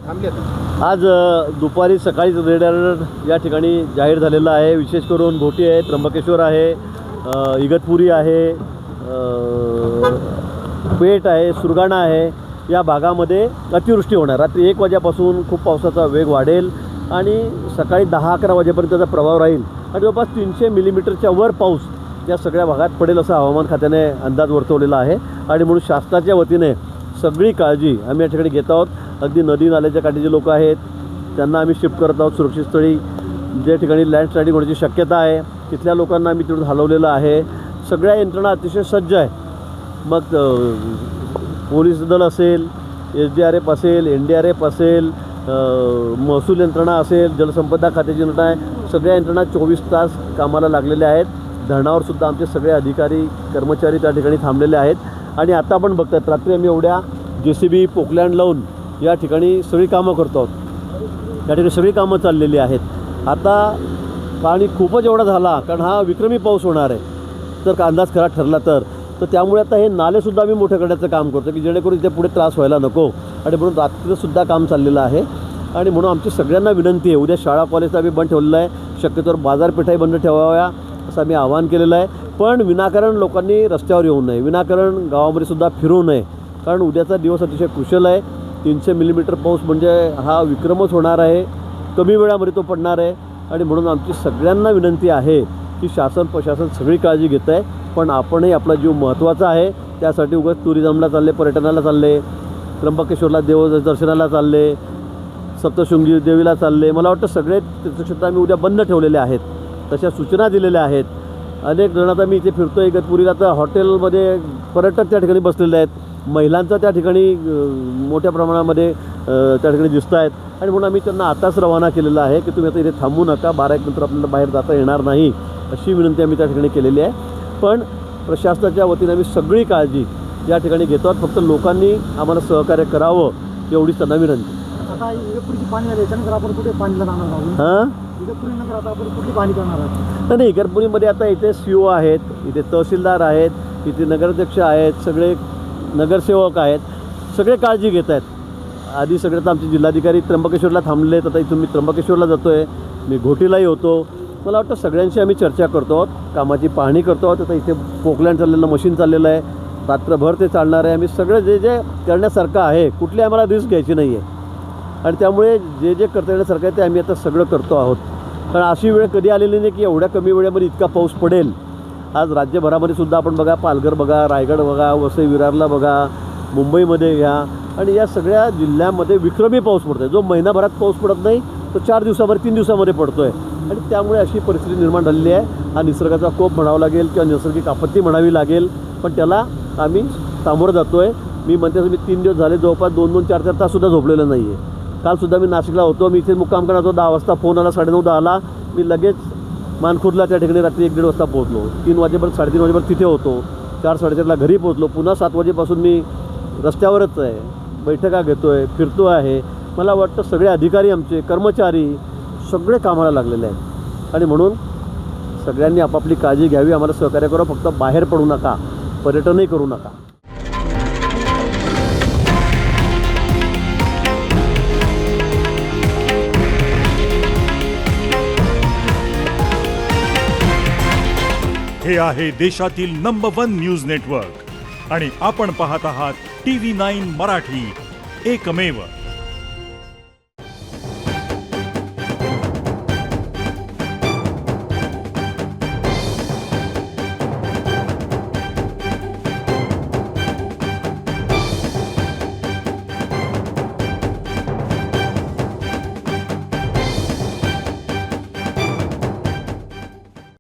आज दुपारी सकाळीच रेड अलर्ट या ठिकाणी जाहीर झालेला आहे। विशेष करून भोटी आहे, त्र्यंबकेश्वर आहे, इगतपुरी आहे, पेठ आहे, सुरगाणा आहे, या भागामध्ये अतिवृष्टी होणार। रात्री 1 वाजेपासून खूप पावसाचा वेग वाढेल आणि सकाळी 10-11 वाजेपर्यंत त्याचा प्रभाव राहील आणि जवळपास 300 मिलीमीटरच्या वर पाऊस या सगळ्या भागात पडेल असा हवामान खात्याने अंदाज वर्तवलेला आहे। आणि म्हणून शासनाच्या वतीने सगळी काळजी आम्ही या ठिकाणी घेत आहोत। अगदी नदी नाल्याच्या काठी जे लोक आहेत त्यांना आम्ही शिफ्ट करत आहोत सुरक्षित स्थळी। ज्या ठिकाणी लँडस्लायडिंग होण्याची शक्यता आहे तिथल्या लोकांना आम्ही तिथून हलवलेलं आहे। सगळ्या यंत्रणा अतिशय सज्ज आहे। मग पोलीस दल असेल, SDRF असेल, NDRF असेल, महसूल यंत्रणा असेल, जलसंपदा खात्याची यंत्रणा आहे, सगळ्या यंत्रणा 24 तास कामाला लागलेल्या आहेत। धरणावरसुद्धा आमचे सगळे अधिकारी कर्मचारी त्या ठिकाणी थांबलेले आहेत। आणि आता आपण बघतात रात्री आम्ही एवढ्या JCB पोकलँड लावून या ठिकाणी सगळी कामं करतो आहोत। या ठिकाणी सगळी कामं चाललेली आहेत। आता पाणी खूपच एवढा झाला कारण हा विक्रमी पाऊस होणार आहे तर अंदाज खरा ठरला तर त्यामुळे आता हे नालेसुद्धा आम्ही मोठं करण्याचं काम करतो की जेणेकरून इथे पुढे त्रास व्हायला नको। आणि म्हणून रात्रीसुद्धा काम चाललेलं आहे। आणि म्हणून आमची सगळ्यांना विनंती आहे, उद्या शाळा कॉलेजला आम्ही बंद ठेवलेलं आहे, शक्यतोवर बाजारपेठाही बंद ठेवाव्या असं आम्ही आवाहन केलेलं आहे। पण विनाकारण लोकांनी रस्त्यावर येऊ नये, विनाकारण गावामध्ये सुद्धा फिरू नये, कारण उद्याचा दिवस अतिशय कुशल आहे। 300 मिलीमीटर पाऊस म्हणजे हा विक्रमच होणार आहे, कमी वेळामध्ये तो पडणार आहे। आणि म्हणून आमची सगळ्यांना विनंती आहे की शासन प्रशासन सगळी काळजी घेत आहे, पण आपणही आपला जीव महत्त्वाचा आहे। त्यासाठी उगाच टुरिझमला चालले, पर्यटनाला चालले, त्र्यंबकेश्वरला दर्शनाला चालले, सप्तशृंगी देवीला चालले, मला वाटतं सगळे तीर्थक्षेत्र आम्ही उद्या बंद ठेवलेले आहेत, तशा सूचना दिलेल्या आहेत। अनेक जण आता मी इथे फिरतो इगतपुरीला तर हॉटेलमध्ये पर्यटक त्या ठिकाणी बसलेले आहेत, महिलांचा त्या ठिकाणी मोठ्या प्रमाणामध्ये त्या ठिकाणी दिसत आहेत। आणि म्हणून आम्ही त्यांना आताच रवाना केलेलं आहे की तुम्ही आता इथे थांबू नका, 12-1 नंतर आपल्याला बाहेर जाता येणार नाही अशी विनंती आम्ही त्या ठिकाणी केलेली आहे। पण प्रशासनाच्या वतीने आम्ही सगळी काळजी या ठिकाणी घेतो आहोत, फक्त लोकांनी आम्हाला सहकार्य करावं एवढीच त्यांना विनंती। आता इगतपुरीची पाणी आले त्यानंतर आपण कुठे पाणीला जाणार आहोत? हां, इगतपुरीनंतर आता आपण कुठे पाणी करणार आहोत? नाही, इगतपुरीमध्ये आता इथे CO आहेत, इथे तहसीलदार आहेत, इथे नगराध्यक्ष आहेत, सगळे नगरसेवक आहेत, सगळे काळजी घेत आहेत। आधी सगळे तर आमचे जिल्हाधिकारी त्र्यंबकेश्वरला थांबले आहेत, आता इथून मी त्र्यंबकेश्वरला जातो आहे, मी घोटीलाही होतो। मला वाटतं सगळ्यांशी आम्ही चर्चा करतो आहोत, कामाची पाहणी करतो आहोत। आता इथे पोकलँड चाललेलं मशीन चाललेलं आहे, रात्रभर ते चालणार आहे। आम्ही सगळं जे जे करण्यासारखं आहे, कुठली आम्हाला रिस्क घ्यायची नाही आहे आणि त्यामुळे जे जे करता येण्यासारखं आहे ते आम्ही आता सगळं करतो आहोत। कारण अशी वेळ कधी आलेली नाही की एवढ्या कमी वेळेमध्ये इतका पाऊस पडेल। आज राज्यभरामध्ये सुद्धा आपण बघा, पालघर बघा, रायगड बघा, वसई विरारला बघा, मुंबईमध्ये घ्या आणि या सगळ्या जिल्ह्यामध्ये विक्रमी पाऊस पडतो आहे। जो महिनाभरात पाऊस पडत नाही तो 4 दिवसामध्ये 3 दिवसामध्ये पडतो आहे आणि त्यामुळे अशी परिस्थिती निर्माण झालेली आहे। हा निसर्गाचा कोप म्हणावा लागेल किंवा नैसर्गिक आपत्ती म्हणावी लागेल, पण त्याला आम्ही सामोरं जातो आहे। मी म्हणते मी 3 दिवस झाले जवळपास 2-2, 4-4 ताससुद्धा झोपलेलं नाही आहे। कालसुद्धा मी नाशिकला होतो, मी इथे मुक्काम करत होतो, 10 वाजता फोन आला, 9:30-10ला मी लगेच मानखुर्दला त्या ठिकाणी रात्री 1-1.5 वाजता पोहोचलो, 3 वाजेपर्यंत 3:30 वाजेपर्यंत तिथे होतो, 4-4:30ला घरी पोहोचलो, पुन्हा 7 वाजेपासून मी रस्त्यावरच आहे, बैठका घेतो आहे, फिरतो आहे। मला वाटतं सगळे अधिकारी आमचे कर्मचारी सगळे कामाला लागलेले आहेत आणि म्हणून सगळ्यांनी आपापली काळजी घ्यावी, आम्हाला सहकार्य करा, फक्त बाहेर पडू नका, पर्यटनही करू नका। हे आहे देशातील नंबर 1 न्यूज नेटवर्क आणि आपण पाहत आहात TV9 मराठी, एकमेव।